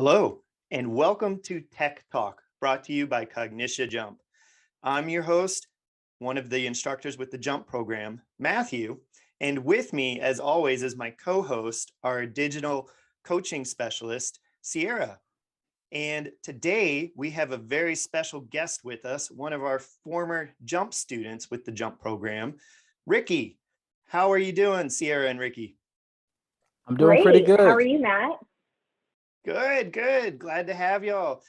Hello, and welcome to Tech Talk, brought to you by Cognitia Jump. I'm your host, one of the instructors with the Jump program, Matthew, and with me, as always, is my co-host, our digital coaching specialist, Sierra. And today we have a very special guest with us, one of our former Jump students with the Jump program, Ricky. How are you doing, Sierra and Ricky? I'm doing pretty Great. How are good. you, Matt? Good, good. Glad to have y'all.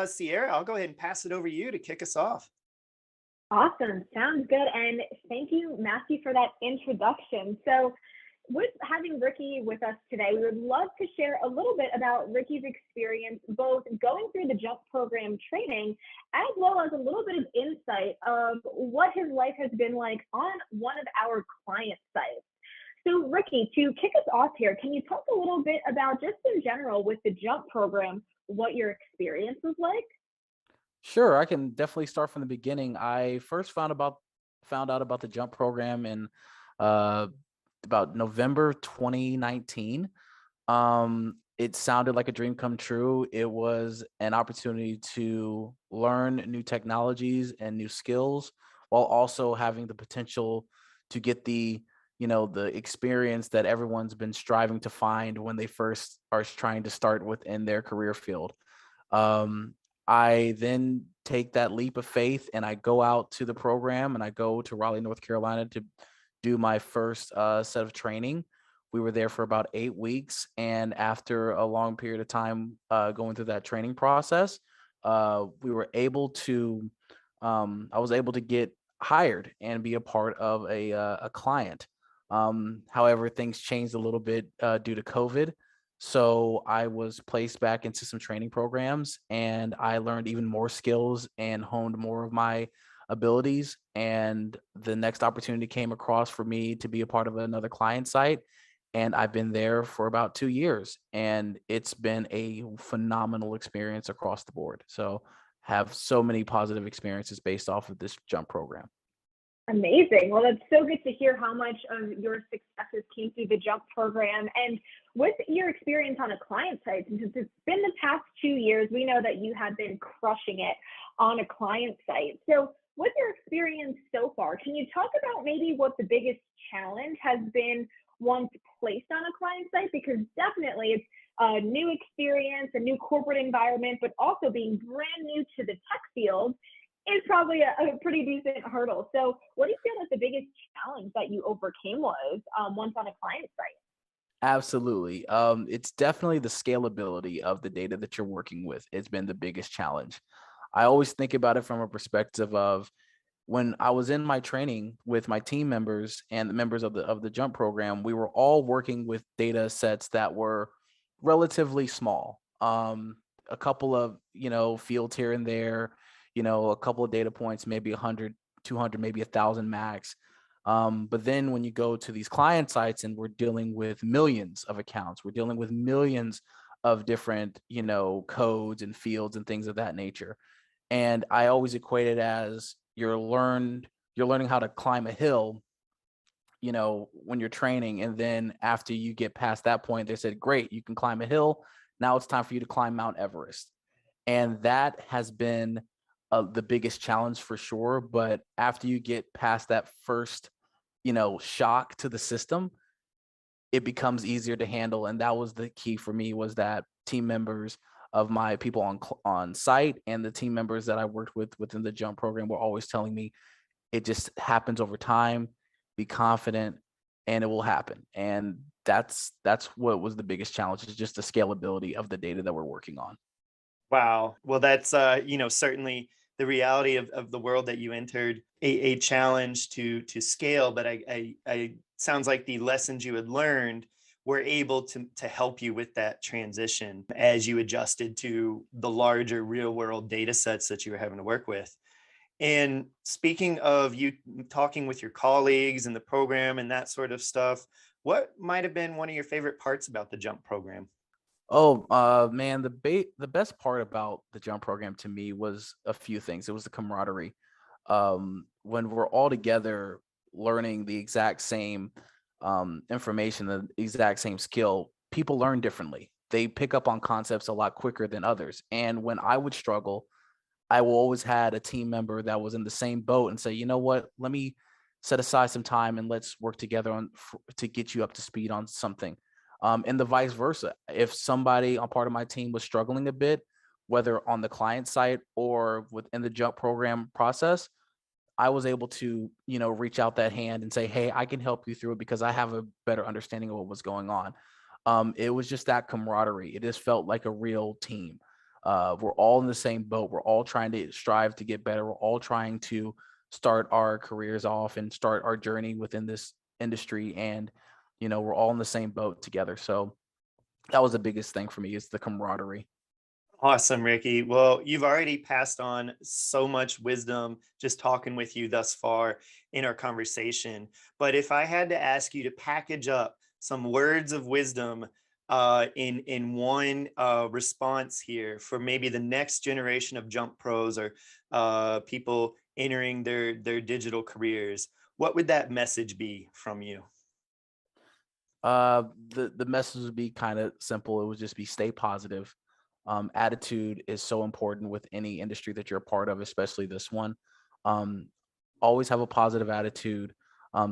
Sierra, I'll go ahead and pass it over to you to kick us off. Awesome. Sounds good. And thank you, Matthew, for that introduction. So, with having Ricky with us today, we would love to share a little bit about Ricky's experience, both going through the JUMP program training, as well as a little bit of insight of what his life has been like on one of our client sites. So, Ricky, to kick us off here, can you talk a little bit about just in general with the JUMP program, what your experience was like? Sure, I can definitely start from the beginning. I first found out about the jump program in uh about November 2019. It sounded like a dream come true. It was an opportunity to learn new technologies and new skills while also having the potential to get the experience that everyone's been striving to find when they first are trying to start within their career field. Um, I then take that leap of faith and I go out to the program and I go to Raleigh, North Carolina to do my first set of training. We were there for about 8 weeks. And after a long period of time going through that training process, we were able to, I was able to get hired and be a part of a client. However, things changed a little bit due to COVID. So I was placed back into some training programs and I learned even more skills and honed more of my abilities. And the next opportunity came across for me to be a part of another client site. And I've been there for about 2 years and it's been a phenomenal experience across the board. So have so many positive experiences based off of this jump program. Amazing. Well, that's so good to hear how much of your successes came through the JUMP program. And with your experience on a client site, since it's been the past 2 years, we know that you have been crushing it on a client site. So, with your experience so far, can you talk about maybe what the biggest challenge has been once placed on a client site? Because definitely it's a new experience, a new corporate environment, but also being brand new to the tech field is probably a pretty decent hurdle. So, what do you feel like the biggest challenge that you overcame was once on a client site? Absolutely. It's definitely the scalability of the data that you're working with. It's been the biggest challenge. I always think about it from a perspective of when I was in my training with my team members and the members of the jump program, we were all working with data sets that were relatively small. A couple of, fields here and there, a couple of data points, maybe 100, 200, maybe 1,000 max. But then when you go to these client sites and we're dealing with millions of accounts, we're dealing with millions of different, codes and fields and things of that nature. And I always equate it as you're learning how to climb a hill, when you're training. And then after you get past that point, they said, great, you can climb a hill. Now it's time for you to climb Mount Everest. And that has been the biggest challenge for sure. But after you get past that first, shock to the system, it becomes easier to handle. And that was the key for me, was that team members of my people on site and the team members that I worked with within the jump program were always telling me it just happens over time. Be confident, and it will happen. And that's what was the biggest challenge, is just the scalability of the data that we're working on. Wow. Well, that's certainly the reality of the world that you entered, a challenge to scale. But I sounds like the lessons you had learned were able to help you with that transition as you adjusted to the larger real world data sets that you were having to work with. And speaking of you talking with your colleagues and the program and that sort of stuff, what might have been one of your favorite parts about the jump program? Oh, man, the best part about the jump program to me was a few things. It was the camaraderie. When we're all together learning the exact same information, the exact same skill, people learn differently. they pick up on concepts a lot quicker than others. And when I would struggle, I will always had a team member that was in the same boat and say, you know what, let me set aside some time and let's work together to get you up to speed on something. And the vice versa. If somebody on part of my team was struggling a bit, whether on the client side or within the jump program process, I was able to, reach out that hand and say, hey, I can help you through it because I have a better understanding of what was going on. It was just that camaraderie. It just felt like a real team. We're all in the same boat. We're all trying to strive to get better. We're all trying to start our careers off and start our journey within this industry. And, we're all in the same boat together. So that was the biggest thing for me, is the camaraderie. Awesome, Ricky. Well, you've already passed on so much wisdom just talking with you thus far in our conversation. But if I had to ask you to package up some words of wisdom in one response here for maybe the next generation of jump pros or people entering their digital careers, what would that message be from you? The message would be kind of simple. It would just be stay positive. Attitude is so important with any industry that you're a part of, especially this one. Um, Always have a positive attitude.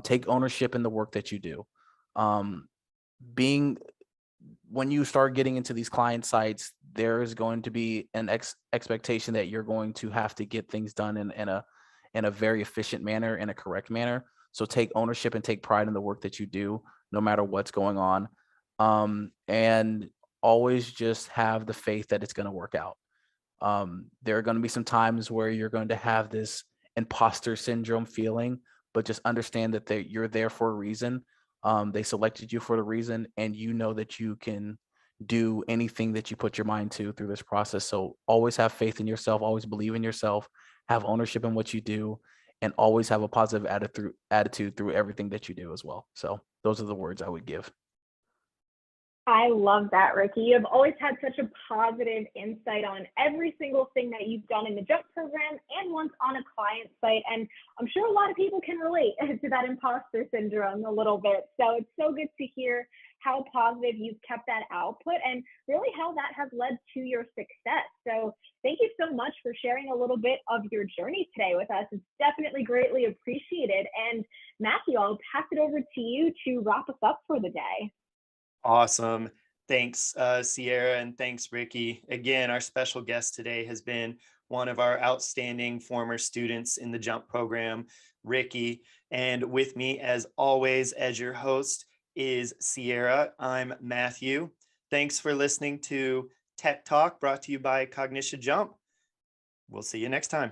Take ownership in the work that you do. Um, being When you start getting into these client sites, there is going to be an expectation that you're going to have to get things done in a very efficient manner, in a correct manner. So take ownership and take pride in the work that you do, no matter what's going on. And always just have the faith that it's going to work out. There are going to be some times where you're going to have this imposter syndrome feeling, but just understand that you're there for a reason. They selected you for the reason, and you know that you can do anything that you put your mind to through this process. So always have faith in yourself, always believe in yourself, have ownership in what you do, and always have a positive attitude through everything that you do as well. So those are the words I would give. I love that, Ricky. You've always had such a positive insight on every single thing that you've done in the jump program and once on a client site. And I'm sure a lot of people can relate to that imposter syndrome a little bit. So it's so good to hear how positive you've kept that output and really how that has led to your success. So thank you so much for sharing a little bit of your journey today with us. It's definitely greatly appreciated. And Matthew, I'll pass it over to you to wrap us up for the day. Awesome. Thanks, Sierra, and thanks, Ricky. Again, our special guest today has been one of our outstanding former students in the JUMP program, Ricky. And with me, as always, as your host is Sierra. I'm Matthew. Thanks for listening to Tech Talk, brought to you by Cognition Jump. We'll see you next time.